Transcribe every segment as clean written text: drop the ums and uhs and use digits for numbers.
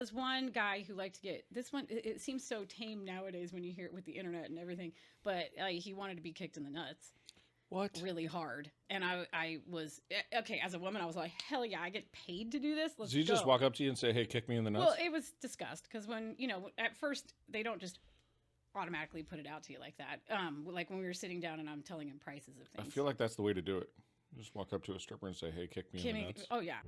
There's one guy who liked to get this one. It seems so tame nowadays when you hear it with the internet and everything, but he wanted to be kicked in the nuts What? really hard. And I was okay as a woman. I was like, hell yeah, I get paid to do this. Let's So you just go. walk up to you and say, "Hey, kick me in the nuts"? Well, it was discussed because when at first they don't just automatically put it out to you like that. Like when we were sitting down and I'm telling him prices of I things. feel like that's the way to do it. Just walk up to a stripper and say, "Hey, kick me in the nuts." Oh yeah.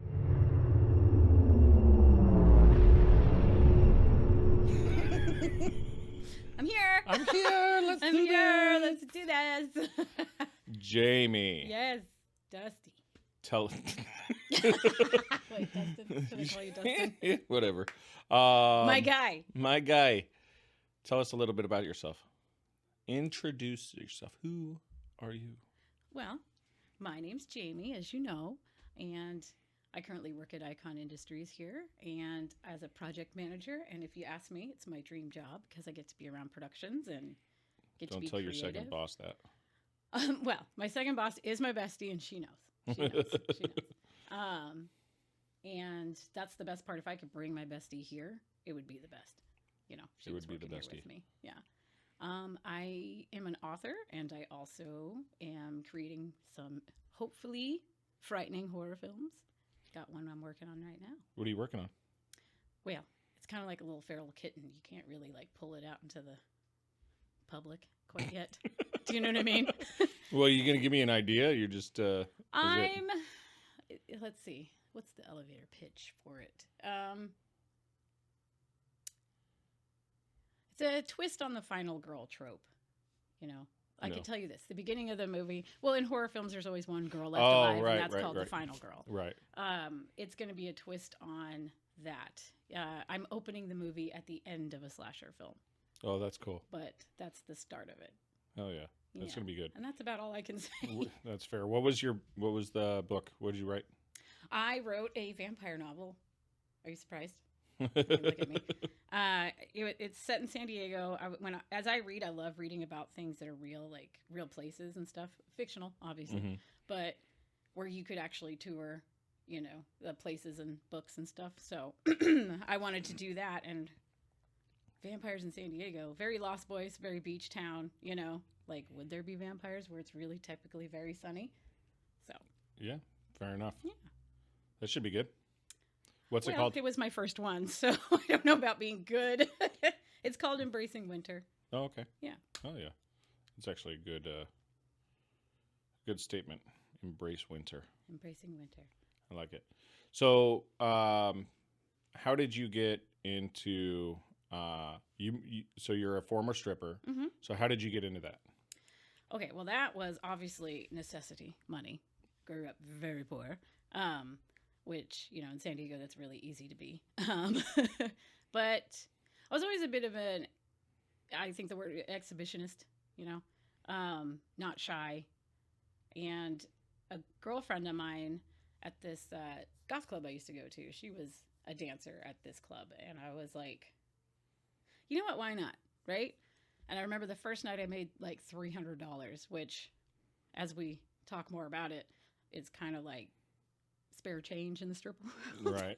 I'm here. I'm here. Let's I'm do here. this. Let's do this. Jamie, Yes, Dusty. tell. Wait, Dustin? Should I call you Dustin? Whatever. My guy. My guy. Tell us a little bit about yourself. Introduce yourself. Who are you? Well, my name's Jamie, as you know, and I currently work at Icon Industries here and as a project manager. And if you ask me, it's my dream job because I get to be around productions and get to Don't be tell creative. your second boss that. Well, my second boss is my bestie, and she knows. She knows. She knows. And that's the best part. If I could bring my bestie here, it would be the best. She It was would be the working here bestie. with me. Yeah. I am an author, and I also am creating some hopefully frightening horror films. Got one I'm working on right now. What are you working on? Well, it's kind of like a little feral kitten. You can't really like pull it out into the public quite yet. Do you know what I mean? Well, you gonna give me an idea? You're just. Let's see. What's the elevator pitch for it? It's a twist on the final girl trope. I No. can tell you this. The beginning of the movie, well, in horror films, there's always one girl left Oh, alive, right, and that's right, called right. the final girl. Right. It's going to be a twist on that. I'm opening the movie at the end of a slasher film, Oh, that's cool. but that's the start of it. Oh yeah, that's Yeah. gonna be good. And that's about all I can say. That's fair. What was the book? What did you write? I wrote a vampire novel. Are you surprised? Look at me. It's set in San Diego. As I read, I love reading about things that are real, like real places and stuff. Fictional, obviously, Mhm. but where you could actually tour, the places and books and stuff. So I wanted to do that. And vampires in San Diego, very Lost Boys, very beach town. Like would there be vampires where it's really typically very sunny? So Yeah, fair enough. yeah. That should be good. What's it Well, called? it was my first one, so I don't know about being good. It's called Embracing Winter. Oh, okay. Yeah. Oh, yeah. It's actually a good statement. Embrace winter. Embracing Winter. I like it. So, how did you get into so you're a former stripper. Mm-hmm. So how did you get into that? Okay, well, that was obviously necessity, money. Grew up very poor, which, in San Diego, that's really easy to be. But I was always a bit of I think the word exhibitionist, not shy. And a girlfriend of mine at this goth club I used to go to, she was a dancer at this club. And I was like, you know what, why not, right? And I remember the first night I made like $300, which, as we talk more about it, is kind of like spare change in the stripper world. Right.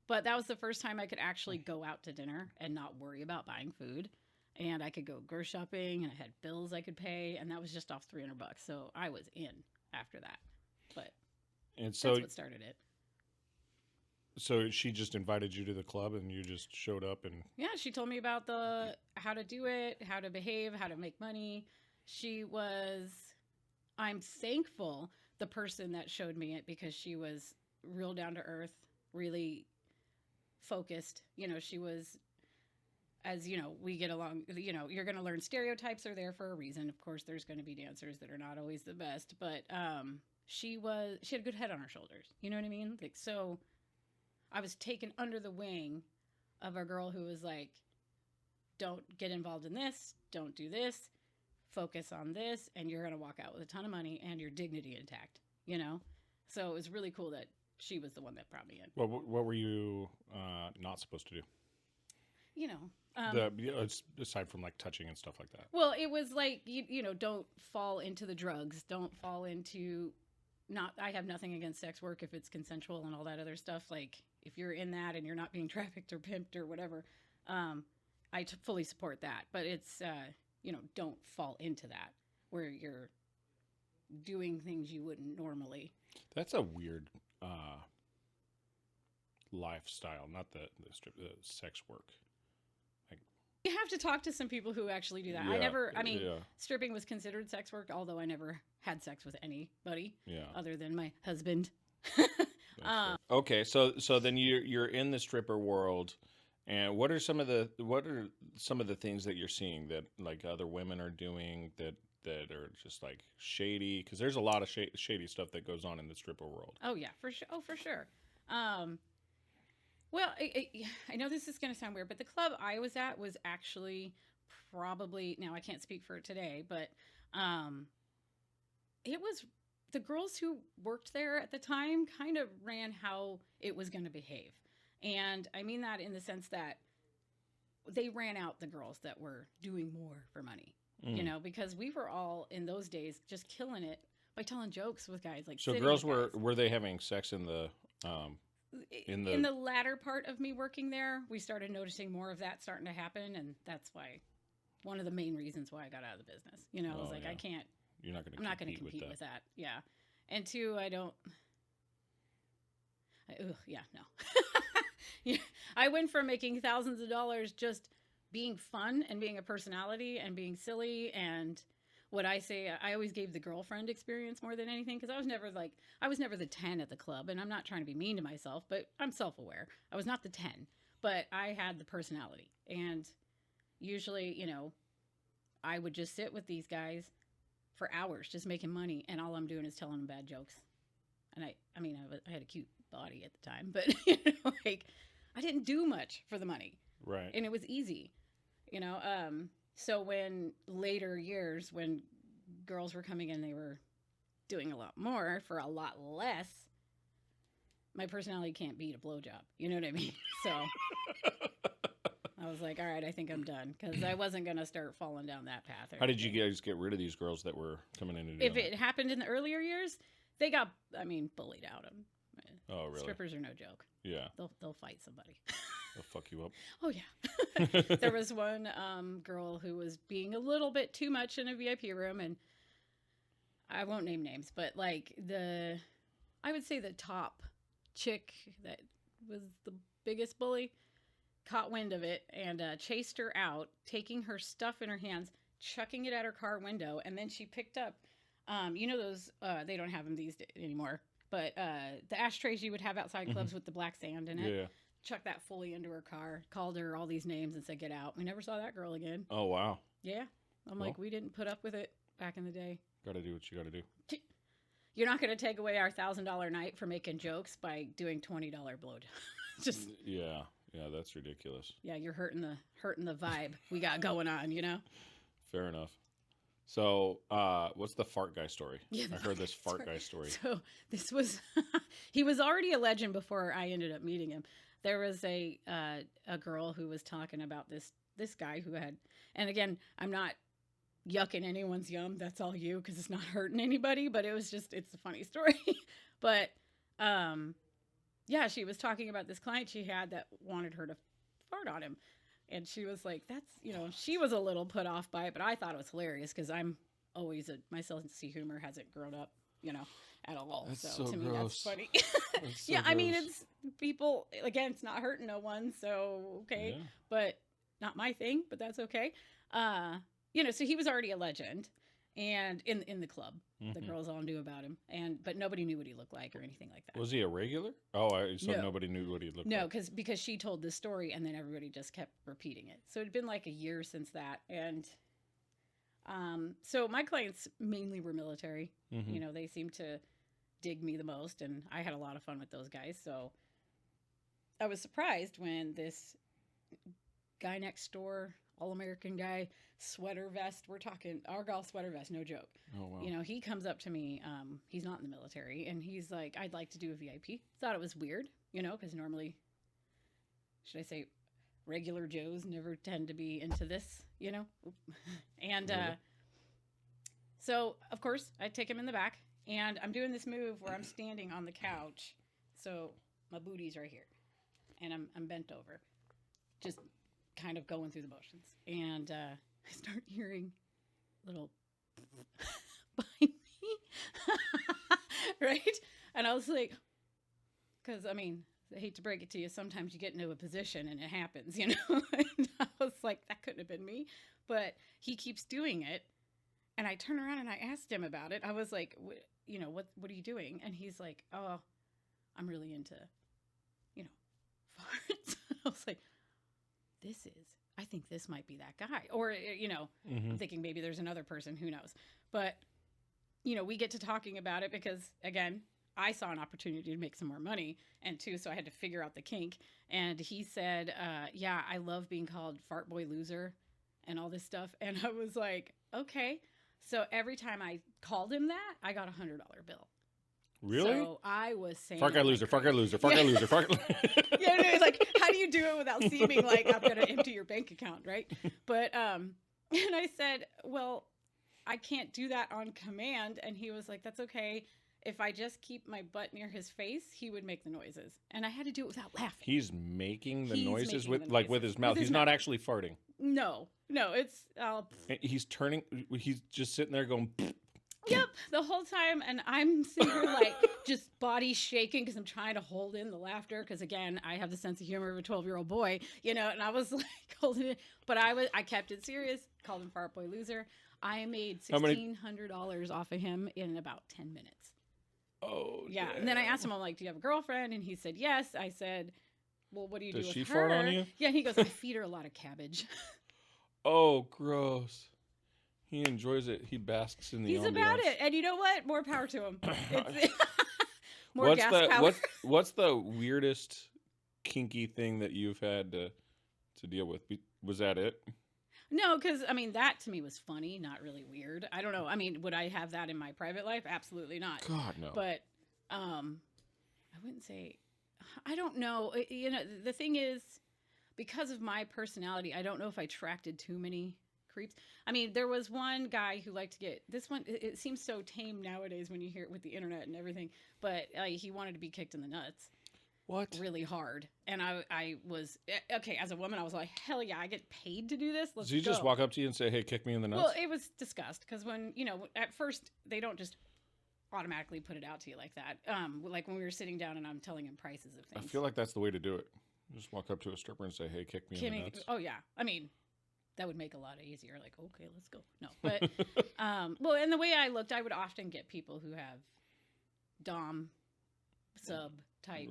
But that was the first time I could actually go out to dinner and not worry about buying food. And I could go grocery shopping, and I had bills I could pay, and that was just off $300. So I was in after that. But And so, that's what started it. so she just invited you to the club, and you just showed up, and Yeah, she told me about how to do it, how to behave, how to make money. I'm thankful, the person that showed me it, because she was real down to earth, really focused. She was, as we get along, you're going to learn stereotypes are there for a reason. Of course, there's going to be dancers that are not always the best, but she had a good head on her shoulders. You know what I mean? Like, so I was taken under the wing of a girl who was like, don't get involved in this, don't do this, focus on this, and you're going to walk out with a ton of money and your dignity intact, So it was really cool that she was the one that brought me in. what were you not supposed to do? Aside from like touching and stuff like that. Well, it was like, don't fall into the drugs. Don't fall into not, I have nothing against sex work if it's consensual and all that other stuff. Like if you're in that and you're not being trafficked or pimped or whatever, fully support that. But it's, don't fall into that where you're doing things you wouldn't normally. That's a weird lifestyle, not the sex work. You have to talk to some people who actually do that. Yeah. Stripping was considered sex work, although I never had sex with anybody Yeah. other than my husband. Okay, so then you're in the stripper world, and what are some of the things that you're seeing that like other women are doing that are just like shady? Because there's a lot of shady stuff that goes on in the stripper world. Oh yeah, for sure. Oh, for sure. Well, I know this is going to sound weird, but the club I was at was actually probably, now I can't speak for it today, but it was the girls who worked there at the time kind of ran how it was going to behave. And I mean that in the sense that they ran out the girls that were doing more for money, because we were all in those days just killing it by telling jokes with guys. Like, so girls were they having sex in the in the latter part of me working there, we started noticing more of that starting to happen, and that's why one of the main reasons why I got out of the business. I was like, I can't. You're not going to. I'm not going to compete with that. Yeah, and two, I don't. No. I went from making thousands of dollars just being fun and being a personality and being silly and what I say, I always gave the girlfriend experience more than anything, because I was never the 10 at the club, and I'm not trying to be mean to myself, but I'm self-aware. I was not the 10, but I had the personality, and usually, I would just sit with these guys for hours just making money, and all I'm doing is telling them bad jokes. And I had a cute body at the time, but I didn't do much for the money, right? And it was easy, So when later years, when girls were coming in, they were doing a lot more for a lot less. My personality can't beat a blowjob. You know what I mean? So I was like, all right, I think I'm done, because I wasn't going to start falling down that path. How did you guys get rid of these girls that were coming in? If it happened in the earlier years, they got, bullied out. Oh, really? Strippers are no joke. Yeah. They'll fight somebody. They'll fuck you up. Oh, yeah. There was one girl who was being a little bit too much in a VIP room, and I won't name names, but I would say the top chick that was the biggest bully caught wind of it and chased her out, taking her stuff in her hands, chucking it at her car window, and then she picked up, those, they don't have them these days anymore, but the ashtrays you would have outside clubs with the black sand in it. Yeah. Chucked that fully into her car, called her all these names, and said, "Get out." We never saw that girl again. Oh, wow. Yeah. I'm like, we didn't put up with it back in the day. Got to do what you got to do. You're not going to take away our $1,000 night for making jokes by doing $20 blowjob. Just yeah, that's ridiculous. Yeah, you're hurting the vibe we got going on, Fair enough. So, what's the fart guy story? Yeah, I heard this fart guy story. So this was, he was already a legend before I ended up meeting him. There was a girl who was talking about this guy who had, and again, I'm not yucking anyone's yum. That's all you, because it's not hurting anybody. But it's a funny story. But yeah, she was talking about this client she had that wanted her to fart on him, and she was like, "That's she was a little put off by it, but I thought it was hilarious because I'm always my sense of humor hasn't grown up, at all. That's so to me, that's funny. That's so yeah, I mean, gross. it's people, again, it's not hurting no one, so okay, Yeah. but not my thing, but that's okay. So he was already a legend, and in the club, the girls all knew about him, but nobody knew what he looked like or anything like that. Was he a regular? Oh, so No. nobody knew what he looked No, like. because she told this story, and then everybody just kept repeating it. So it'd been like a year since that, and so my clients mainly were military. Mhm. They seemed to dig me the most, and I had a lot of fun with those guys. So I was surprised when this guy next door, all-American guy, sweater vest, we're talking Argyle sweater vest, no joke. Oh, wow. He comes up to me, he's not in the military, and he's like, "I'd like to do a VIP." Thought it was weird, because normally, should I say, regular Joes never tend to be into this, And Really? so, of course, I take him in the back. And I'm doing this move where I'm standing on the couch. So my booty's right here. And I'm bent over. Just kind of going through the motions. And I start hearing little behind me. Right? And I was like, because, I mean, I hate to break it to you, sometimes you get into a position and it happens, you know? And I was like, that couldn't have been me. But he keeps doing it. And I turn around and I asked him about it. I was like, you know, what are you doing? And he's like, oh, I'm really into, you know, farts. I was like, I think this might be that guy. Or, you know, I'm thinking maybe there's another person, who knows. But, you know, we get to talking about it because, again, I saw an opportunity to make some more money. And two, so I had to figure out the kink. And he said, yeah, I love being called fart boy loser and all this stuff. And I was like, okay. So every time I called him that, I got $100 bill. Really? So I was saying, fart guy loser, fart guy loser, fart guy loser, fart. Yeah, no, it's like, how do you do it without seeming like I'm gonna empty your bank account, right? But and I said, well, I can't do that on command, and he was like, that's okay. If I just keep my butt near his face, he would make the noises, and I had to do it without laughing. He's making the noises making with with his mouth. He's not actually farting. No, it's He's turning. He's just sitting there going. Yep, the whole time, and I'm sitting here like just body shaking because I'm trying to hold in the laughter because, again, I have the sense of humor of a 12-year-old boy, you know, and I was like holding it, but I kept it serious, called him fart boy loser. I made $1,600 off of him in about 10 minutes. Oh, yeah. And then I asked him, I'm like, do you have a girlfriend? And he said, yes. I said, well, what do you do with her? Does she fart on you? Yeah, he goes, I feed her a lot of cabbage. Oh, gross. He enjoys it. He basks in the He's ambiance. about it. And you know what? More power to him. More gas power. What's the weirdest kinky thing that you've had to deal with? Was that it? No, because, I mean, that to me was funny, not really weird. I don't know. I mean, would I have that in my private life? Absolutely not. God, no. But I wouldn't say, I don't know. You know, the thing is, because of my personality, I don't know if I attracted too many creeps. I mean, there was one guy who liked to get this one. It seems so tame nowadays when you hear it with the internet and everything, but he wanted to be kicked in the nuts. What? Really hard. And I was, okay, as a woman, I was like, hell yeah, I get paid to do this. Let's go. So you just walk up to you and say, hey, kick me in the nuts? Well, it was discussed because when, you know, at first they don't just automatically put it out to you like that. Like when we were sitting down and I'm telling him prices of things. I feel like that's the way to do it. Just walk up to a stripper and say, hey, kick me in the nuts. Oh, yeah. I mean, that would make a lot easier. Like, okay, let's go. No, but, well, and the way I looked, I would often get people who have dom, sub type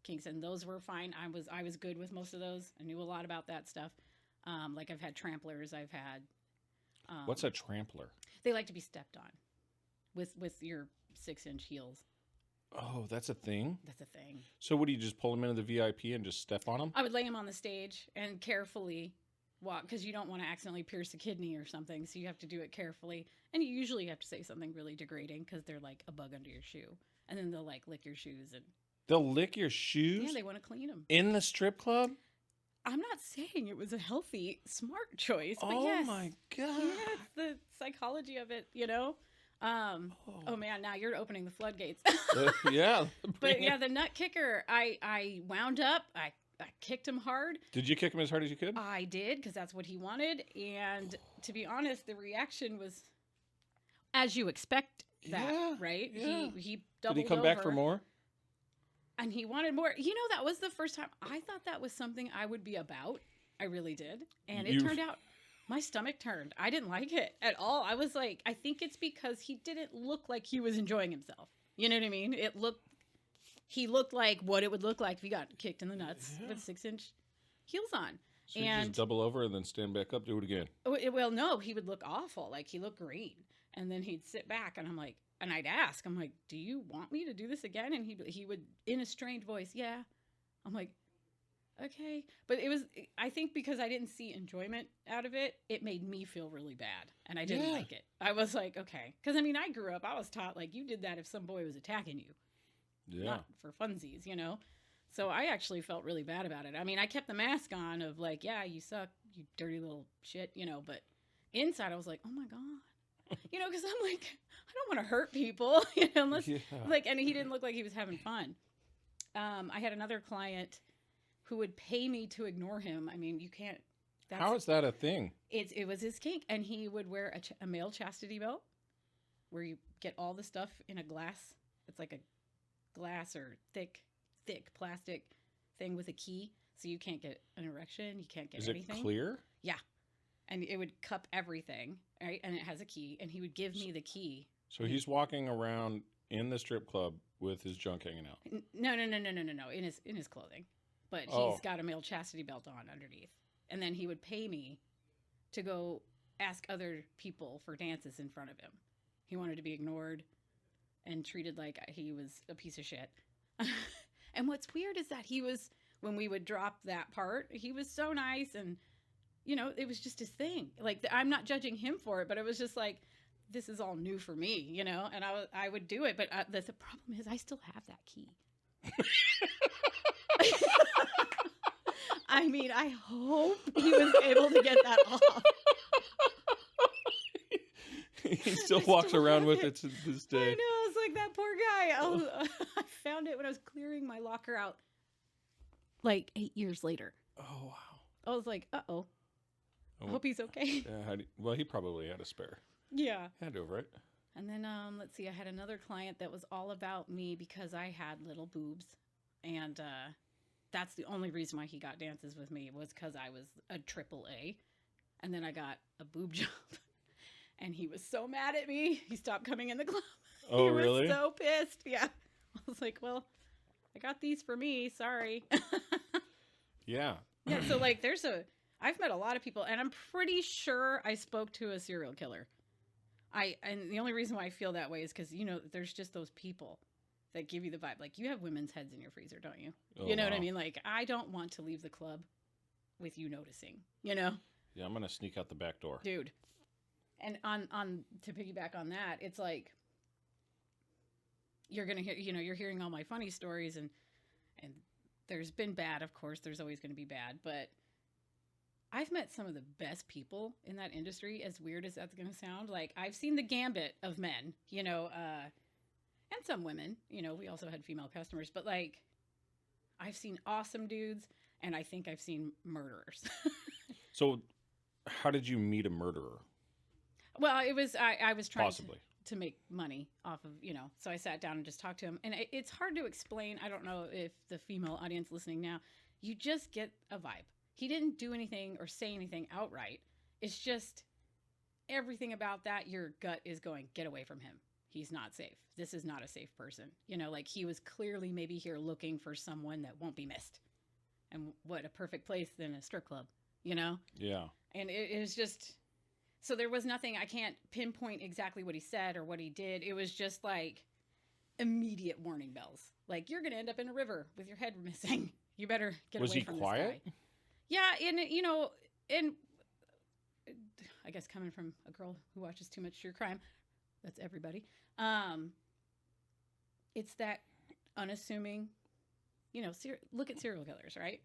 kinks, and those were fine. I was good with most of those. I knew a lot about that stuff. Like I've had tramplers. I've had. What's a trampler? They like to be stepped on with your 6-inch heels. Oh, that's a thing? That's a thing. So what, do you just pull them into the VIP and just step on them? I would lay them on the stage and carefully walk, because you don't want to accidentally pierce a kidney or something, so you have to do it carefully. And you usually have to say something really degrading because they're like a bug under your shoe. And then they'll like lick your shoes. And they'll lick your shoes? Yeah, they want to clean them. In the strip club? I'm not saying it was a healthy, smart choice, but oh yes. My God. Yeah, it's the psychology of it, you know? Oh man, now you're opening the floodgates. Yeah. But yeah, the nut kicker, I wound up, I kicked him hard. Did you kick him as hard as you could? I did, because that's what he wanted. And to be honest, the reaction was as you expect that, right? Yeah. He doubled over. Did he come back for more? And he wanted more. You know, that was the first time I thought that was something I would be about. I really did. And it turned out my stomach turned. I didn't like it at all. I was like, I think it's because he didn't look like he was enjoying himself. You know what I mean? He looked like what it would look like if he got kicked in the nuts with 6-inch heels on. So you just double over and then stand back up, do it again. Well, no, he would look awful. Like he looked green. And then he'd sit back and I'm like, and I'd ask, I'm like, do you want me to do this again? And he would, in a strained voice, yeah. I'm like, okay. But it was, I think because I didn't see enjoyment out of it, it made me feel really bad. And I didn't like it. I was like, okay. Because, I mean, I grew up, I was taught, like, you did that if some boy was attacking you. Yeah. Not for funsies, you know? So I actually felt really bad about it. I mean, I kept the mask on of like, yeah, you suck, you dirty little shit, you know? But inside I was like, oh my God. Because I'm like, I don't want to hurt people, unless Yeah. and he didn't look like he was having fun. I had another client who would pay me to ignore him. I mean, you can't. How is that a thing? It was his kink, and he would wear a male chastity belt, where you get all the stuff in a glass. It's like a glass or thick plastic thing with a key, so you can't get an erection, you can't get anything. Is it clear? Yeah, and it would cup everything, right? And it has a key, and he would give me the key. So he's walking around in the strip club with his junk hanging out. No, in his clothing, but he's got a male chastity belt on underneath, and then he would pay me to go ask other people for dances in front of him. He wanted to be ignored and treated like he was a piece of shit. And what's weird is that when we would drop that part, he was so nice, and it was just his thing. Like, I'm not judging him for it, but it was just like, this is all new for me, and I would do it. But the problem is I still have that key. I mean, I hope he was able to get that off. He still walks around with it to this day. I know. It's like that poor guy. I found it when I was clearing my locker out, like 8 years later. Oh, wow. I was like, uh-oh. I hope he's okay. Well, he probably had a spare. Yeah. Hand over it. And then, let's see, I had another client that was all about me because I had little boobs. And that's the only reason why he got dances with me, was because I was a AAA. And then I got a boob job. And he was so mad at me. He stopped coming in the club. Oh, he was really? so pissed. Yeah. I was like, well, I got these for me. Sorry. Yeah. Yeah. So, like, I've met a lot of people, and I'm pretty sure I spoke to a serial killer. And the only reason why I feel that way is because, there's just those people that give you the vibe. Like, you have women's heads in your freezer, don't you? Oh, you know what I wow. mean? Like, I don't want to leave the club with you noticing, Yeah, I'm going to sneak out the back door. Dude. And on to piggyback on that, it's like, you're going to hear, you're hearing all my funny stories, and there's been bad, of course, there's always going to be bad, but I've met some of the best people in that industry, as weird as that's going to sound. Like, I've seen the gambit of men, and some women, we also had female customers, but like, I've seen awesome dudes, and I think I've seen murderers. So how did you meet a murderer? Well, it was, I was trying Possibly. to make money off of, so I sat down and just talked to him. And it's hard to explain. I don't know if the female audience listening now, you just get a vibe. He didn't do anything or say anything outright. It's just everything about that, your gut is going, get away from him. He's not safe. This is not a safe person. Like, he was clearly maybe here looking for someone that won't be missed. And what a perfect place than a strip club, Yeah. And it was just... So there was nothing, I can't pinpoint exactly what he said or what he did. It was just like immediate warning bells. Like, you're going to end up in a river with your head missing. You better get away from this guy. Was he quiet? Yeah, and, and I guess coming from a girl who watches too much true crime, that's everybody. It's that unassuming, look at serial killers, right?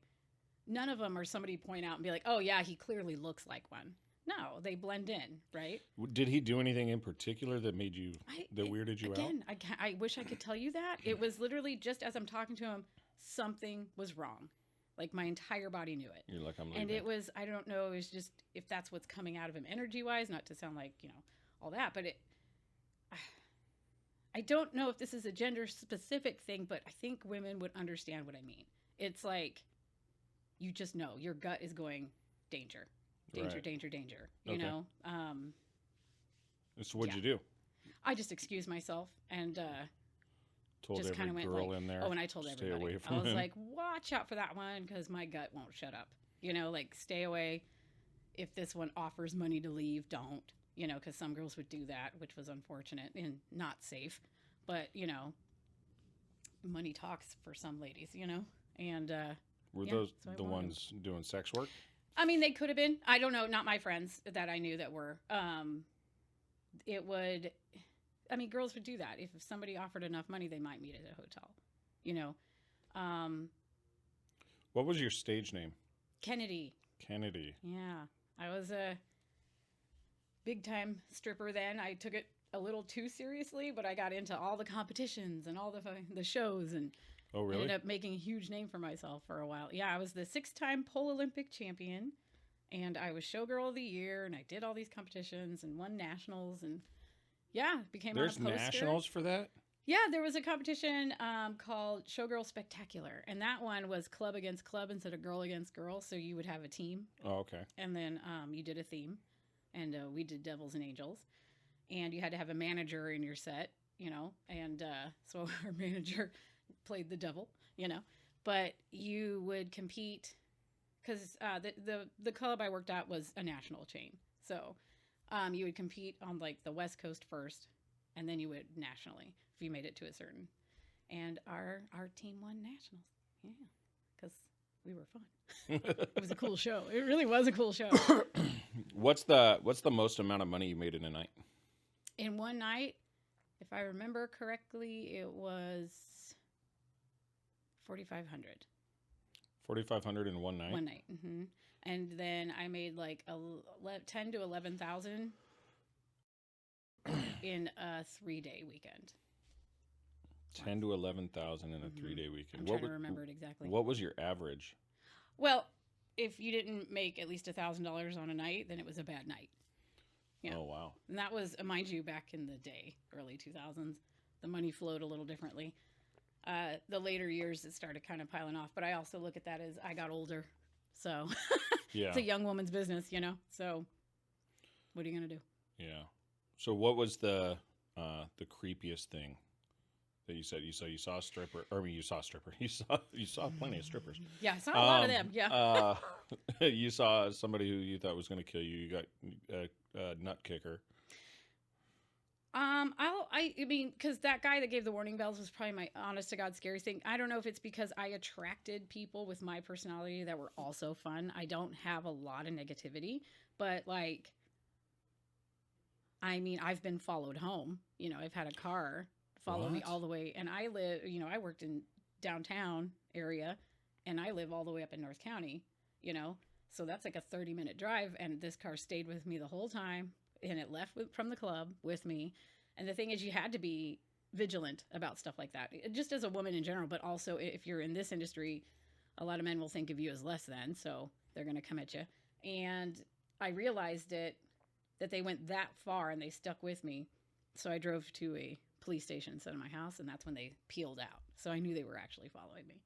None of them are somebody point out and be like, oh, yeah, he clearly looks like one. No, they blend in, right? Did he do anything in particular that made you, that weirded you out? Again, I wish I could tell you that. It was literally just as I'm talking to him, something was wrong. Like, my entire body knew it. You're like, I'm leaving. And it was, I don't know, it was just, if that's what's coming out of him energy-wise, not to sound like, all that, but I don't know if this is a gender-specific thing, but I think women would understand what I mean. It's like, you just know, your gut is going, danger. Danger, right. danger, So what'd you do? I just excused myself and told just kind of went like, in there. Oh, and I told everybody. Away from I was him. like, watch out for that one because my gut won't shut up. Like, stay away. If this one offers money to leave, don't. Because some girls would do that, which was unfortunate and not safe. But, money talks for some ladies, And were those the ones doing sex work? I mean, they could have been. I don't know. Not my friends that I knew that were. It would. I mean, girls would do that. If somebody offered enough money, they might meet at a hotel. What was your stage name? Kennedy. Kennedy. Yeah, I was big time stripper then. I took it a little too seriously, but I got into all the competitions and all the shows and Oh, ended really? up making a huge name for myself for a while. Yeah, I was the 6-time pole Olympic champion, and I was showgirl of the year, and I did all these competitions and won nationals, and yeah, became on a There's poster. nationals for that? Yeah, there was a competition called Showgirl Spectacular, and that one was club against club instead of girl against girl. So you would have a team, Oh, okay. and then you did a theme, and we did Devils and Angels, and you had to have a manager in your set, and so our manager played the devil, but you would compete because the club I worked at was a national chain, so you would compete on like the West Coast first, and then you would nationally if you made it to a certain. And our team won nationals, yeah, because we were fun. It was a cool show. It really was a cool show. What's the most amount of money you made in a night? In one night, if I remember correctly, it was 4,500. 4,500 in one night. One night, and then I made like 10 to 11,000 in a 3-day weekend. 10 to 11,000 in a 3-day weekend. I'm trying to remember it exactly. What was your average? Well, if you didn't make at least $1,000 on a night, then it was a bad night. Yeah. Oh, wow. And that was, mind you, back in the day, early 2000s. The money flowed a little differently. The later years, it started kind of piling off. But I also look at that as I got older. So Yeah. it's a young woman's business, So what are you going to do? Yeah. So what was the creepiest thing that you said? You saw a stripper, or I mean, you saw a stripper. You saw plenty of strippers. Yeah, I saw a lot of them. Yeah. You saw somebody who you thought was going to kill you. You got a nut kicker. I mean, because that guy that gave the warning bells was probably my honest to God scariest thing. I don't know if it's because I attracted people with my personality that were also fun. I don't have a lot of negativity, but like, I mean, I've been followed home. I've had a car follow me all the way, and I live. I worked in downtown area, and I live all the way up in North County. So that's like a 30-minute drive, and this car stayed with me the whole time. And it left from the club with me. And the thing is, you had to be vigilant about stuff like that, just as a woman in general, but also if you're in this industry, a lot of men will think of you as less than, so they're going to come at you. And I realized that they went that far and they stuck with me. So I drove to a police station instead of my house, and that's when they peeled out. So I knew they were actually following me.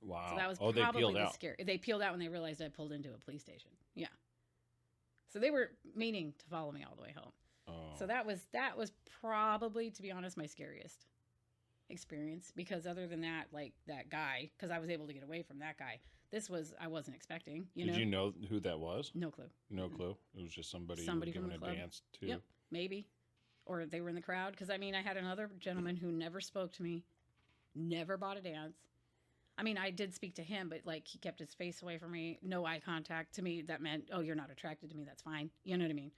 Wow. So that was they probably peeled the out. scary. They peeled out when they realized I pulled into a police station. Yeah. So they were meaning to follow me all the way home. Oh. So that was probably, to be honest, my scariest experience, because other than that, like that guy, because I was able to get away from that guy. I wasn't expecting. Did you know who that was? No clue. No clue. It was just somebody Somebody you were from the giving a club. dance to. Yep, maybe, or they were in the crowd. Because I mean, I had another gentleman who never spoke to me, never bought a dance. I mean, I did speak to him, but like he kept his face away from me, no eye contact. To me, that meant, oh, you're not attracted to me. That's fine. You know what I mean?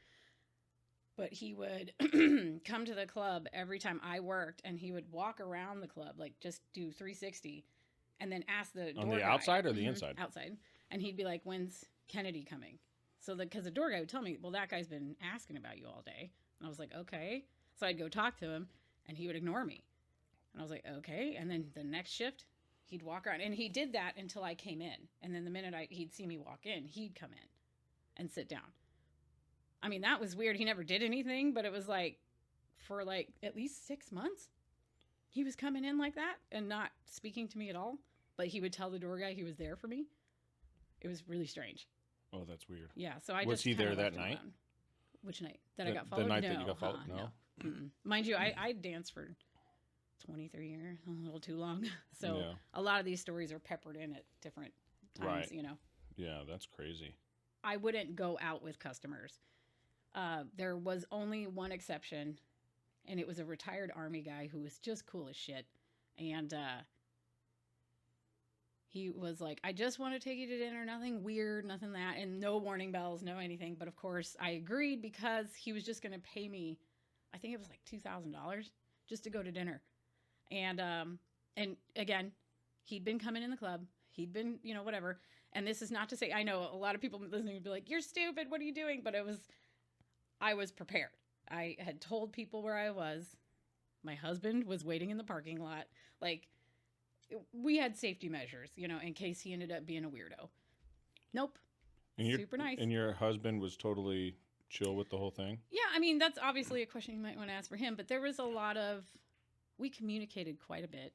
But he would come to the club every time I worked, and he would walk around the club, like just do 360, and then ask the door On the guy, outside or the inside? Outside. And he'd be like, when's Kennedy coming? So because the door guy would tell me, well, that guy's been asking about you all day. And I was like, okay. So I'd go talk to him, and he would ignore me. And I was like, okay. And then the next shift, he'd walk around, and he did that until I came in. And then the minute he'd see me walk in, he'd come in and sit down. I mean, that was weird. He never did anything, but it was like for like at least 6 months, he was coming in like that and not speaking to me at all. But he would tell the door guy he was there for me. It was really strange. Oh, that's weird. Yeah. So I Was just he there kinda that left him night? alone. Which night? That I got followed? The night no, that you got followed? No. Mm-mm. Mind you, I danced for 23 years, a little too long. So Yeah. a lot of these stories are peppered in at different times, Right. Yeah, that's crazy. I wouldn't go out with customers. There was only one exception, and it was a retired Army guy who was just cool as shit. And he was like, I just want to take you to dinner, nothing weird, nothing that, and no warning bells, no anything. But of course, I agreed because he was just going to pay me, I think it was like $2,000 just to go to dinner. And again, he'd been coming in the club. He'd been, whatever. And this is not to say, I know a lot of people listening would be like, you're stupid. What are you doing? But I was prepared. I had told people where I was. My husband was waiting in the parking lot. Like, we had safety measures, in case he ended up being a weirdo. Nope. Super nice. And your husband was totally chill with the whole thing? Yeah, I mean, that's obviously a question you might want to ask for him, but there was a lot of, we communicated quite a bit.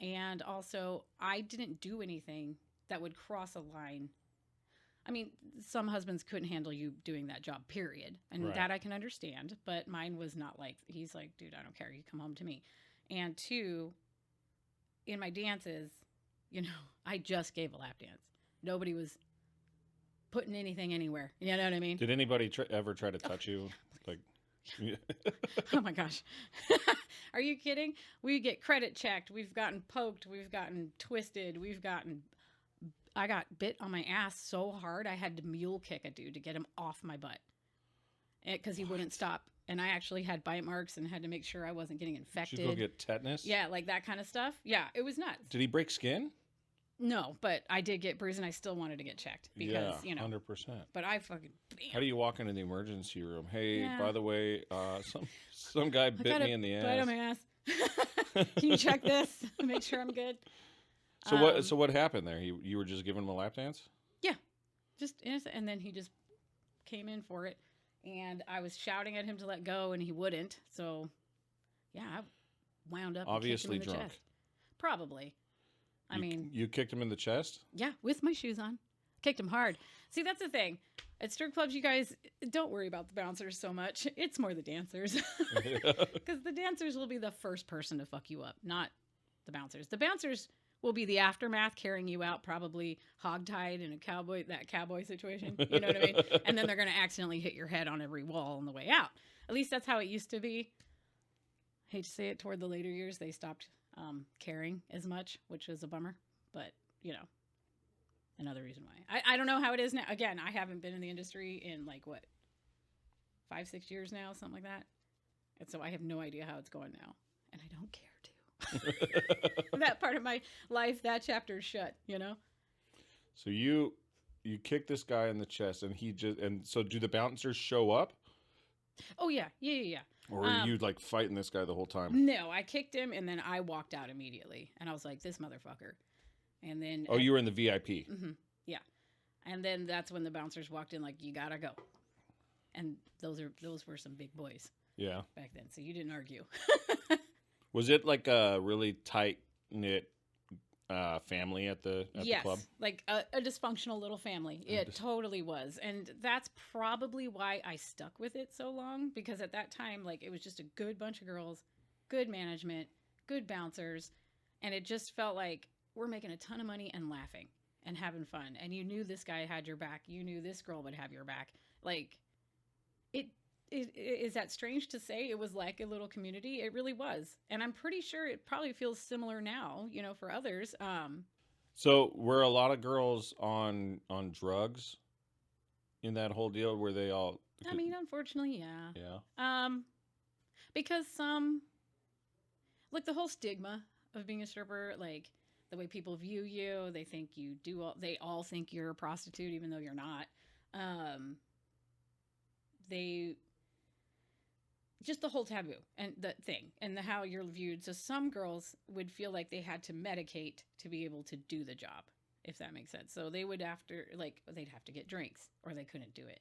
And also, I didn't do anything that would cross a line. I mean, some husbands couldn't handle you doing that job, period. And that I can understand. But mine was not like, he's like, dude, I don't care. You come home to me. And two, in my dances, I just gave a lap dance. Nobody was putting anything anywhere. You know what I mean? Did anybody ever try to touch you? Like, oh my gosh. Are you kidding? We get credit checked. We've gotten poked. We've gotten twisted. I got bit on my ass so hard I had to mule kick a dude to get him off my butt because he wouldn't stop. And I actually had bite marks and had to make sure I wasn't getting infected. Did you go get tetanus? Yeah, like that kind of stuff. Yeah, it was nuts. Did he break skin? No, but I did get bruised and I still wanted to get checked because, 100%. But I fucking... Bam. How do you walk into the emergency room? Hey, by the way, some guy bit me in the ass. Bite on my ass. Can you check this? Make sure I'm good. So what happened there? You were just giving him a lap dance? Yeah, just innocent. And then he just came in for it, and I was shouting at him to let go, and he wouldn't. So, yeah, I wound up obviously and kicked him in the drunk. chest. Probably. I mean, you kicked him in the chest? Yeah, with my shoes on. Kicked him hard. See, that's the thing. At strip clubs, you guys don't worry about the bouncers so much. It's more the dancers, because the dancers will be the first person to fuck you up, not the bouncers. The bouncers will be the aftermath, carrying you out, probably hogtied in that cowboy situation. You know what I mean? And then they're going to accidentally hit your head on every wall on the way out. At least that's how it used to be. I hate to say it, toward the later years, they stopped caring as much, which was a bummer. But, another reason why. I don't know how it is now. Again, I haven't been in the industry in 5-6 years now, something like that. And so I have no idea how it's going now. And I don't care to. That part of my life, that chapter is shut, So you kick this guy in the chest, and so do the bouncers show up? Oh yeah. Or are you fighting this guy the whole time? No, I kicked him and then I walked out immediately, and I was like, this motherfucker. And then you were in the VIP. Mm-hmm, yeah, and then that's when the bouncers walked in, like, you gotta go. And those were some big boys. Yeah. Back then, so you didn't argue. Was it like a really tight knit family at the club? Yes, like a dysfunctional little family. It totally was. And that's probably why I stuck with it so long, because at that time, it was just a good bunch of girls, good management, good bouncers, and it just felt like we're making a ton of money and laughing and having fun. And you knew this guy had your back. You knew this girl would have your back. Is that strange to say? It was like a little community. It really was. And I'm pretty sure it probably feels similar now, for others. So were a lot of girls on drugs in that whole deal? Were they all... I mean, unfortunately, yeah. Yeah. Because the whole stigma of being a stripper, the way people view you, they think they all think you're a prostitute, even though you're not. Just the whole taboo and the thing and how you're viewed. So some girls would feel like they had to medicate to be able to do the job, if that makes sense. So they would they'd have to get drinks, or they couldn't do it.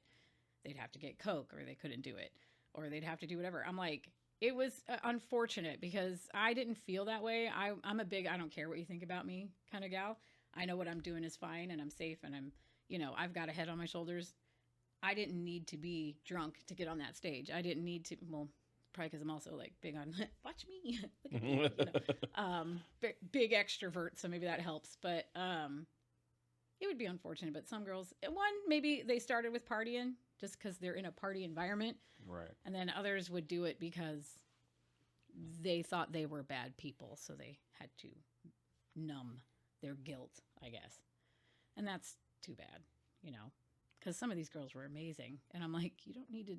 They'd have to get Coke, or they couldn't do it, or they'd have to do whatever. I'm like, it was unfortunate because I didn't feel that way. I'm a big, I don't care what you think about me kind of gal. I know what I'm doing is fine, and I'm safe, and I'm, I've got a head on my shoulders. I didn't need to be drunk to get on that stage. I didn't need to, well, probably because I'm also big on, watch me, look at me, big extrovert, so maybe that helps. But it would be unfortunate. But some girls, maybe they started with partying just because they're in a party environment. Right. And then others would do it because they thought they were bad people, so they had to numb their guilt, I guess. And that's too bad, because some of these girls were amazing. And I'm like, you don't need to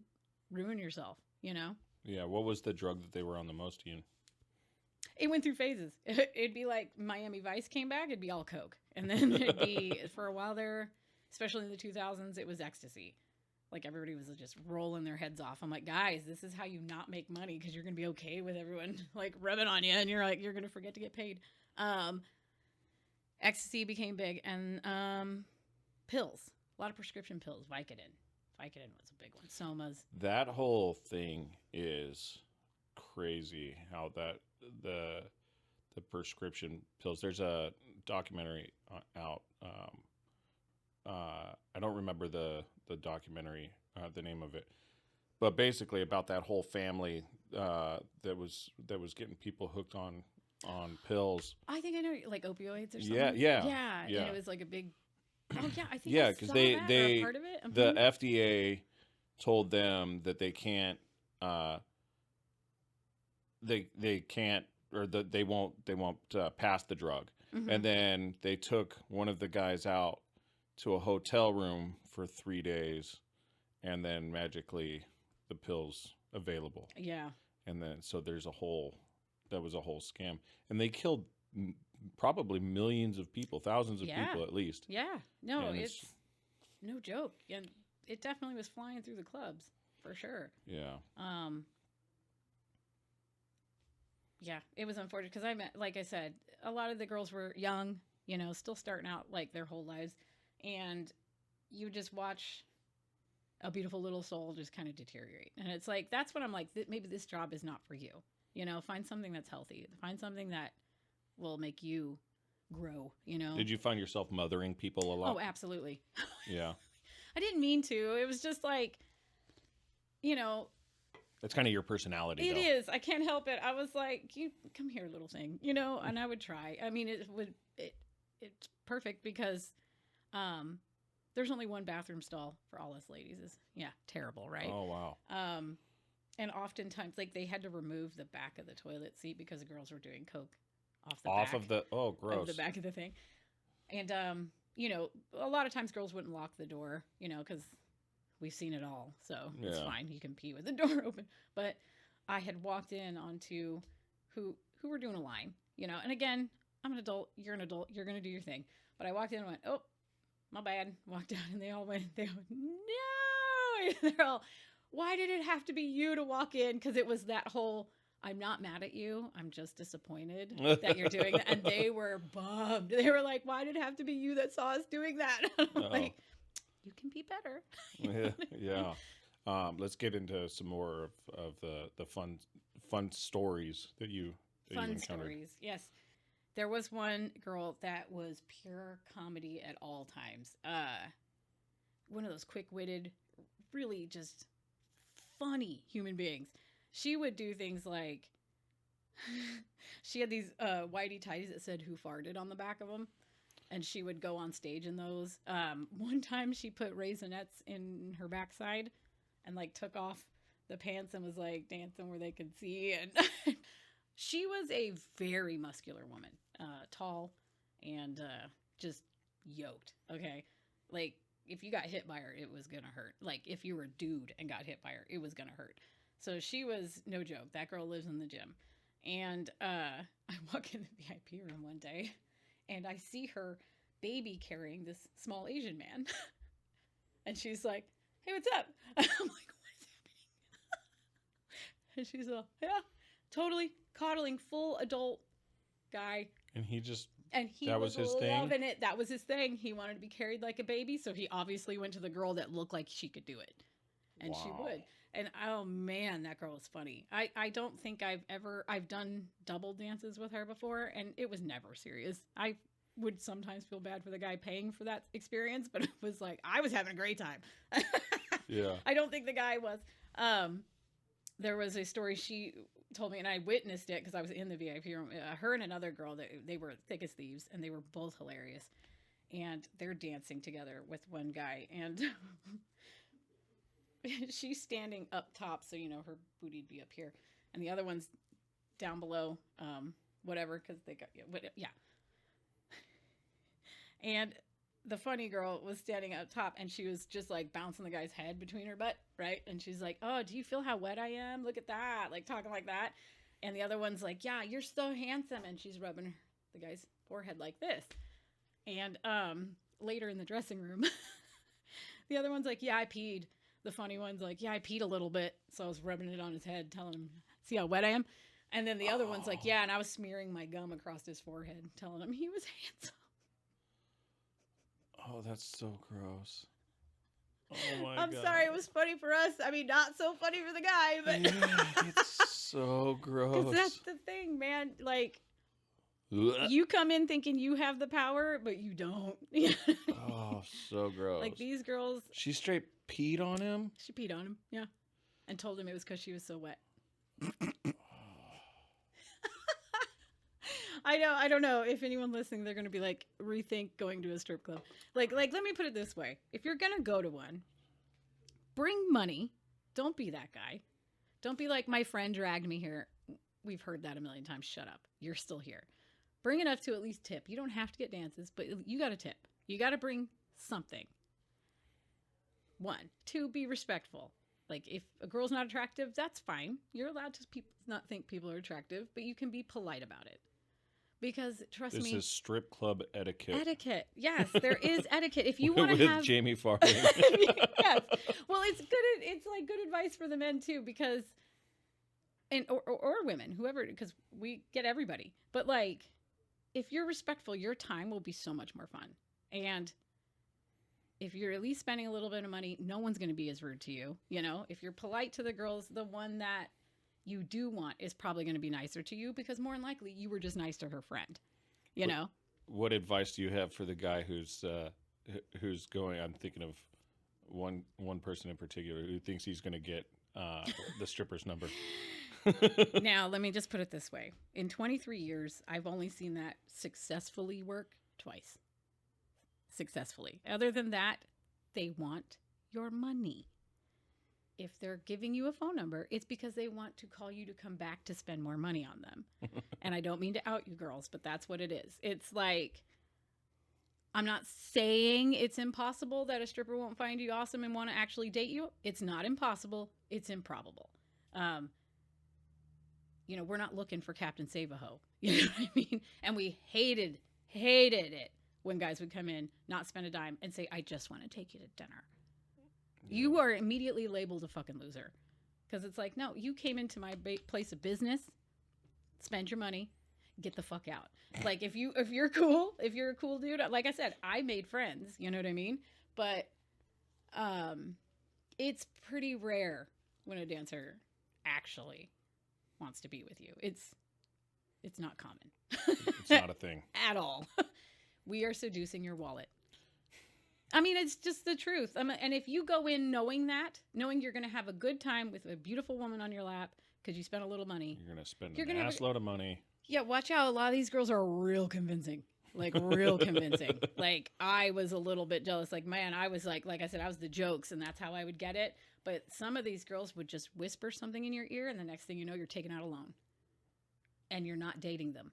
ruin yourself, Yeah. What was the drug that they were on the most, Ian? It went through phases. It'd be like Miami Vice came back, it'd be all Coke. And then it'd be, for a while there, especially in the 2000s, it was ecstasy. Like everybody was just rolling their heads off. I'm like, guys, this is how you not make money because you're gonna be okay with everyone like rubbing on you, and you're like, you're gonna forget to get paid. Ecstasy became big, and pills, a lot of prescription pills. Vicodin was a big one. Somas. That whole thing is crazy. How that the prescription pills. There's a documentary out. I don't remember the documentary, the name of it, but basically about that whole family that was getting people hooked on pills. I think I know, like opioids or something. Yeah. And it was like a big. Oh yeah, I think Yeah, I because saw they that, or a part of it. the FDA told them that they can't they can't, or that they won't pass the drug. Mhm. And then they took one of the guys out to a hotel room for 3 days, and then magically the pills available. Yeah. And then so that was a whole scam, and they killed probably millions of people, thousands of people at least. Yeah. No, And it's no joke. And it definitely was flying through the clubs for sure. Yeah. Yeah, it was unfortunate because I met, like I said, a lot of the girls were young, still starting out like their whole lives. And you just watch a beautiful little soul just kind of deteriorate. And it's like, that's when I'm like, maybe this job is not for you. Find something that's healthy. Find something that will make you grow, Did you find yourself mothering people a lot? Oh, absolutely. Yeah. I didn't mean to. It was just like, That's kind of your personality, it though. is. I can't help it. I was like, you come here, little thing, and I would try. I mean, it's perfect because there's only one bathroom stall for all us ladies. Is terrible, right? Oh, wow. And oftentimes, like, they had to remove the back of the toilet seat because the girls were doing coke off the Off back of the, oh, gross. of the back of the thing. And a lot of times girls wouldn't lock the door, because we've seen it all, so it's fine. You can pee with the door open. But I had walked in onto who were doing a line, and again, I'm an adult, you're an adult, you're going to do your thing. But I walked in and went, oh, my bad. Walked out, and they all went, no. They're all, why did it have to be you to walk in? Because it was that whole, I'm not mad at you. I'm just disappointed that you're doing that. And they were bummed. They were like, why did it have to be you that saw us doing that? I'm like, you can be better. Yeah. Let's get into some more of the fun stories that you encountered. Stories, yes. There was one girl that was pure comedy at all times. One of those quick-witted, really just funny human beings. She would do things like, she had these whitey tighties that said "Who farted" on the back of them, and she would go on stage in those. One time she put raisinets in her backside and like took off the pants and was like dancing where they could see. And she was a very muscular woman, tall and just yoked. Okay. Like if you got hit by her, it was going to hurt. Like if you were a dude and got hit by her, it was going to hurt. So she was no joke. That girl lives in the gym. And I walk in the VIP room one day and I see her baby carrying this small Asian man. And she's like, hey, what's up? I'm like, what is happening? And she's like, yeah, totally coddling, full adult guy. And he just, and he that was his loving thing? it. That was his thing. He wanted to be carried like a baby. So he obviously went to the girl that looked like she could do it. And she would. And oh man, that girl was funny. I don't think I've done double dances with her before, and it was never serious. I would sometimes feel bad for the guy paying for that experience, but it was like, I was having a great time. Yeah. I don't think the guy was. There was a story she told me, and I witnessed it because I was in the VIP room. Her and another girl, they were thick as thieves, and they were both hilarious. And they're dancing together with one guy, and she's standing up top, so her booty'd be up here, and the other one's down below, whatever, because they got yeah. And the funny girl was standing up top, and she was just like bouncing the guy's head between her butt, right? And she's like, "Oh, do you feel how wet I am? Look at that!" Like talking like that. And the other one's like, "Yeah, you're so handsome," and she's rubbing the guy's forehead like this. And later in the dressing room, the other one's like, "Yeah, I peed." the funny one's like, yeah, I peed a little bit. So I was rubbing it on his head, telling him, see how wet I am? And then the other one's like, yeah, and I was smearing my gum across his forehead, telling him he was handsome. Oh, that's so gross. Oh my I'm God. sorry, it was funny for us. I mean, not so funny for the guy, but Yeah, it's so gross. because that's the thing, man. Like, you come in thinking you have the power, but you don't. Oh, so gross. Like these girls, She straight peed on him? she peed on him, yeah, and told him it was because she was so wet. I don't know if anyone listening, they're going to be like, rethink going to a strip club. Like, let me put it this way. If you're going to go to one, bring money. Don't be that guy. Don't be like, my friend dragged me here. We've heard that a million times. Shut up. You're still here. Bring enough to at least tip. You don't have to get dances, but you got to tip. You got to bring something. 1, 2, be respectful. Like, if a girl's not attractive, that's fine. You're allowed to not think people are attractive, but you can be polite about it. Because trust me, this is strip club etiquette. Etiquette, yes, there is etiquette. If you want to with have Jamie Farthing. yes, well, it's good. It's like good advice for the men too, because or women, whoever, because we get everybody. But like, if you're respectful, your time will be so much more fun. And if you're at least spending a little bit of money, no one's going to be as rude to you. You know, if you're polite to the girls, the one that you do want is probably going to be nicer to you, because more than likely you were just nice to her friend, you know? What advice do you have for the guy who's going, I'm thinking of one person in particular who thinks he's going to get the stripper's number. Now, let me just put it this way. In 23 years, I've only seen that successfully work twice. Successfully. Other than that, they want your money. If they're giving you a phone number, it's because they want to call you to come back to spend more money on them. And I don't mean to out you girls, but that's what it is. It's like, I'm not saying it's impossible that a stripper won't find you awesome and want to actually date you. It's not impossible. It's improbable. You know, we're not looking for Captain Save-A-Ho. You know what I mean? And we hated it when guys would come in, not spend a dime, and say, I just want to take you to dinner. You are immediately labeled a fucking loser. Because it's like, no, you came into my place of business, spend your money, get the fuck out. Like, if you're cool, if you're a cool dude, like I said, I made friends, you know what I mean? But it's pretty rare when a dancer actually wants to be with you. It's not common. It's not a thing. At all. We are seducing your wallet. I mean, it's just the truth. And if you go in knowing you're going to have a good time with a beautiful woman on your lap because you spent a little money. You're going to spend an ass load of money. Yeah, watch out. A lot of these girls are real convincing. Like, real convincing. Like, I was a little bit jealous. Like, man, I was like I said, I was the jokes, and that's how I would get it. But some of these girls would just whisper something in your ear, and the next thing you know, you're taken out alone. And you're not dating them.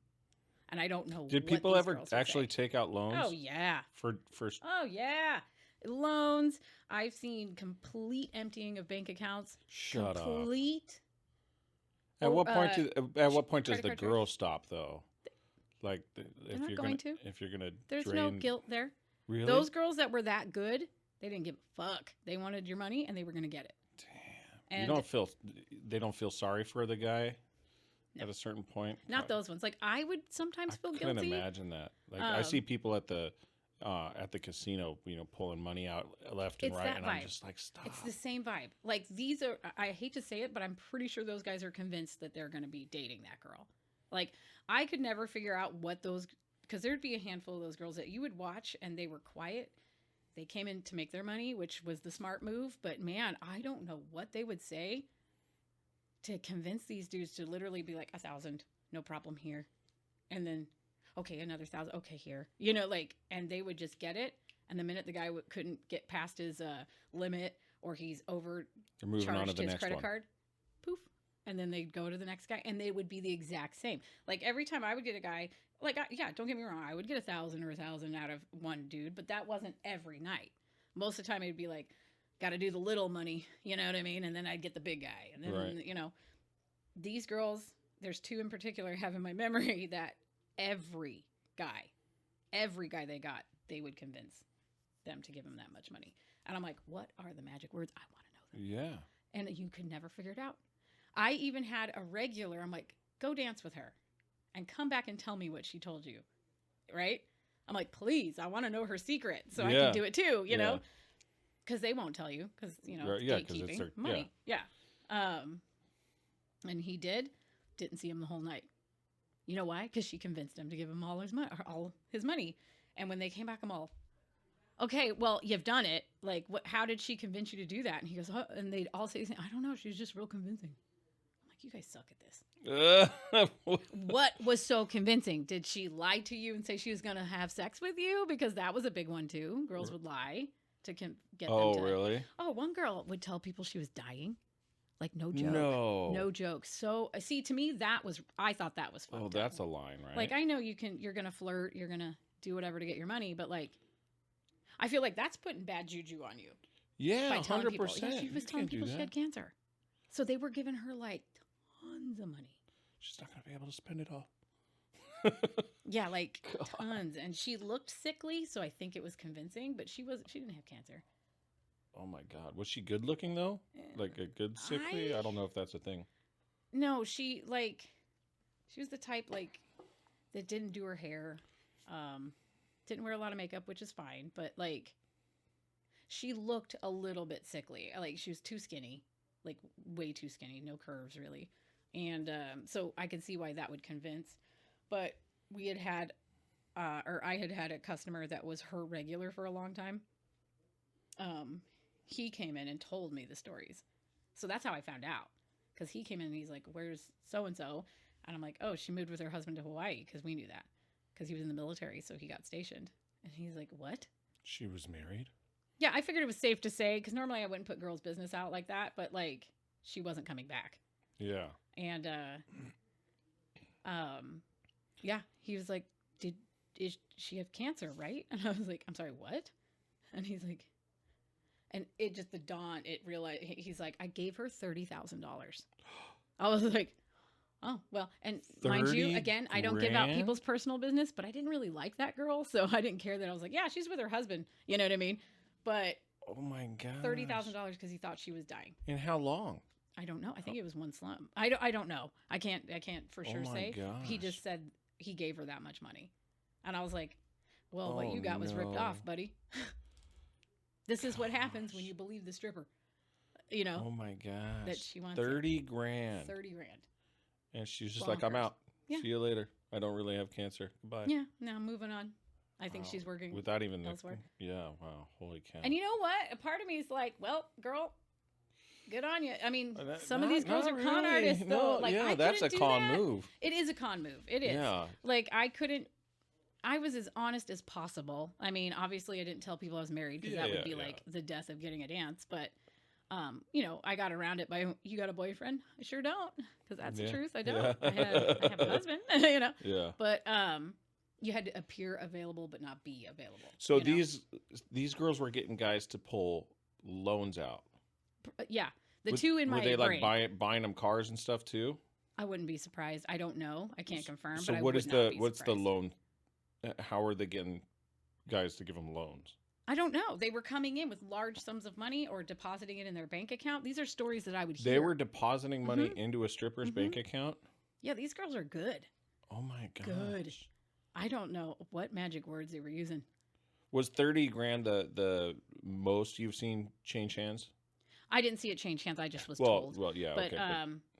And I don't know. Did people ever actually take out loans? Oh, yeah. For Oh, yeah. Loans. I've seen complete emptying of bank accounts. Shut up. Complete. At what point does the girl stop though? Like, if you're going to, there's no guilt there. Really? Those girls that were that good, they didn't give a fuck. They wanted your money and they were going to get it. Damn. And they don't feel sorry for the guy. No. At a certain point, not those ones. Like, I would sometimes feel guilty. I couldn't imagine that. Like, I see people at the casino, you know, pulling money out left and right, and I'm just like, stop. It's the same vibe. Like, these are, I hate to say it, but I'm pretty sure those guys are convinced that they're going to be dating that girl. Like, I could never figure out what those, because there'd be a handful of those girls that you would watch and they were quiet. They came in to make their money, which was the smart move. But man, I don't know what they would say to convince these dudes to literally be like, 1,000, no problem here. And then, okay, another 1,000, okay, here. You know, like, and they would just get it. And the minute the guy couldn't get past his limit, or he's overcharged his credit card, poof. And then they'd go to the next guy, and they would be the exact same. Like, every time I would get a guy, like, yeah, don't get me wrong, I would get 1,000 or 1,000 out of one dude, but that wasn't every night. Most of the time, it'd be like, got to do the little money, you know what I mean? And then I'd get the big guy. And then, you know, these girls, there's two in particular I have in my memory that every guy they got, they would convince them to give them that much money. And I'm like, what are the magic words? I want to know Yeah. And you could never figure it out. I even had a regular, I'm like, go dance with her and come back and tell me what she told you. Right? I'm like, please, I want to know her secret so I can do it too, you know? Because they won't tell you because, you know, it's gatekeeping. It's their money. Yeah. And he didn't see him the whole night. You know why? Because she convinced him to give him all his money. And when they came back, I'm all, okay, well, you've done it. Like, how did she convince you to do that? And he goes, oh, and they'd all say, I don't know. She was just real convincing. I'm like, you guys suck at this. What was so convincing? Did she lie to you and say she was going to have sex with you? Because that was a big one, too. Girls would lie to get them to. Oh, really? Oh, one girl would tell people she was dying. Like, no joke. No joke. So, see, to me, I thought that was fucked up. That's a line, right? Like, I know you're going to flirt, you're going to do whatever to get your money, but, like, I feel like that's putting bad juju on you. Yeah, by telling 100%. People. Yeah, she was telling people she had cancer. So they were giving her, like, tons of money. She's not going to be able to spend it all. Yeah, like, tons. And she looked sickly, so I think it was convincing, but she didn't have cancer. Oh my God. Was she good looking though? Like a good sickly? I don't know if that's a thing. No, she was the type like that didn't do her hair. Didn't wear a lot of makeup, which is fine, but like she looked a little bit sickly. Like she was too skinny, like way too skinny, no curves really. And so I could see why that would convince. But I had had a customer that was her regular for a long time. He came in and told me the stories. So that's how I found out. Because he came in and he's like, where's so-and-so? And I'm like, oh, she moved with her husband to Hawaii because we knew that. Because he was in the military, so he got stationed. And he's like, what? She was married? Yeah, I figured it was safe to say, because normally I wouldn't put girls' business out like that, but like, she wasn't coming back. Yeah. And, yeah, he was like, did she have cancer, right? And I was like, I'm sorry, what? And he's like, and it just, the dawn, it realized, he's like, I gave her $30,000. I was like, oh, well, and mind you, again, I don't give out people's personal business, but I didn't really like that girl, so I didn't care that I was like, yeah, she's with her husband, you know what I mean? But oh my God, $30,000 because he thought she was dying. And how long? I don't know. I think it was one slump. I don't know. I can't for sure say. Gosh. He just said he gave her that much money, and I was like, well, what you got was ripped off, buddy. This is what happens when you believe the stripper. You know. Oh my gosh. That she wants $30,000. 30 grand. And she's just like, I'm out. Yeah. See you later. I don't really have cancer. Goodbye. Yeah. Now moving on. I think she's working without even elsewhere. Yeah. Wow. Holy cow. And you know what? A part of me is like, well, girl, good on you. I mean, some of these girls are con artists, though. Like, yeah, that's a con move. It is a con move. It is. Yeah. Like, I was as honest as possible. I mean, obviously, I didn't tell people I was married because that would be like the death of getting a dance. But, you know, I got around it by, you got a boyfriend? I sure don't, because that's the truth. I don't. I have a husband, you know? Yeah. But you had to appear available but not be available. So these girls were getting guys to pull loans out. Yeah. Two in my brain. Were they like buying them cars and stuff too? I wouldn't be surprised. I don't know. I can't confirm. So but what's the loan? How are they getting guys to give them loans? I don't know. They were coming in with large sums of money or depositing it in their bank account. These are stories that I would hear. They were depositing money into a stripper's bank account? Yeah, these girls are good. Oh my gosh. Good. I don't know what magic words they were using. Was $30,000 the most you've seen change hands? I didn't see it change hands. I just was told. Well, yeah, but,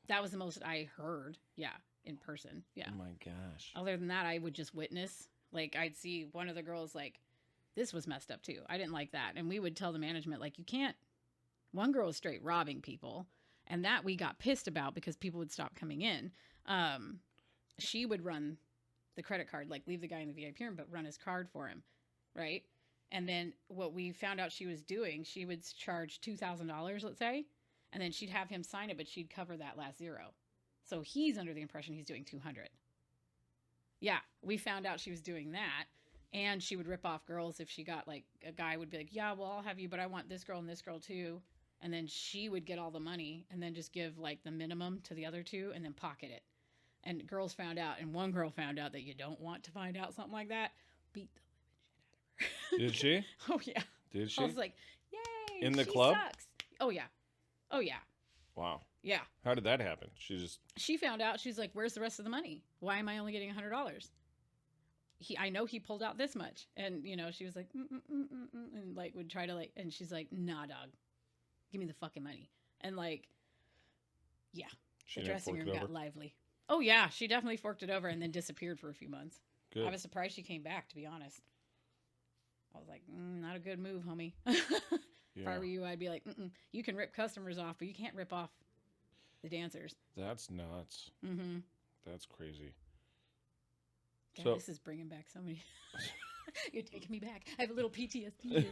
that was the most I heard. Yeah, in person. Yeah. Oh my gosh. Other than that, I would just witness. Like, I'd see one of the girls, like, this was messed up too. I didn't like that. And we would tell the management, like, you can't. One girl was straight robbing people. And that we got pissed about because people would stop coming in. She would run the credit card, like, leave the guy in the VIP room, but run his card for him. Right? And then what we found out she was doing, she would charge $2,000, let's say. And then she'd have him sign it, but she'd cover that last zero. So he's under the impression he's doing $200. Yeah, we found out she was doing that. And she would rip off girls if she got, like, a guy would be like, yeah, well, I'll have you, but I want this girl and this girl too. And then she would get all the money and then just give, like, the minimum to the other two and then pocket it. And girls found out, and one girl found out that you don't want to find out something like that. Beat the living shit out of her. Did she? Oh, yeah. Did she? I was like, yay. In the club? Sucks. Oh, yeah. Oh yeah. Wow. Yeah. How did that happen? She found out. She's like, "Where's the rest of the money? Why am I only getting $100? I know he pulled out this much." And she was like, and like would try to like, and she's like, "Nah, dog, give me the fucking money." And like, yeah, She the didn't dressing fork room it got over? lively. Oh yeah, she definitely forked it over and then disappeared for a few months. Good. I was surprised she came back, to be honest. I was like, not a good move, homie. If I Yeah. were you, I'd be like, you can rip customers off, but you can't rip off the dancers. That's nuts. Mm-hmm. That's crazy. God, So this is bringing back so many. You're taking me back. I have a little PTSD.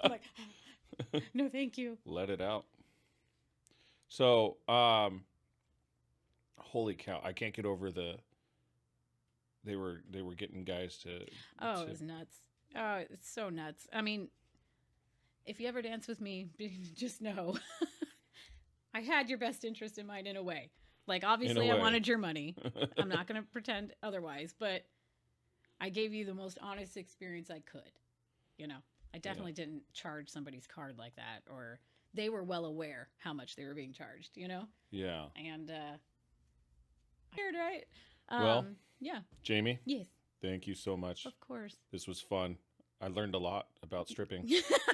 I'm like, no, thank you. let it out. So, holy cow! I can't get over they were getting guys to. Oh, it was nuts. Oh, it's so nuts. I mean, if you ever dance with me, just know I had your best interest in mind in a way. Like, obviously, I way. wanted your money. I'm not going to pretend otherwise, but I gave you the most honest experience I could. I definitely didn't charge somebody's card like that, or they were well aware how much they were being charged, Yeah. And, weird, right? Well, yeah. Jamie, Yes, thank you so much. of course. This was fun. I learned a lot about stripping.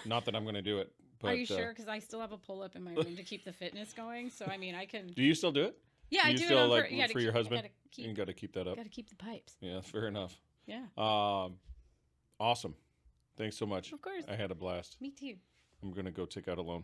Not that I'm going to do it, but Are you sure? Because I still have a pull-up in my room to keep the fitness going. So, I mean, I can... do you still do it? Yeah, I you do still it on like for your husband? You got to keep that up. Got to keep the pipes. Yeah, fair enough. Yeah. Awesome. Thanks so much. Of course. I had a blast. Me too. I'm going to go tick out alone.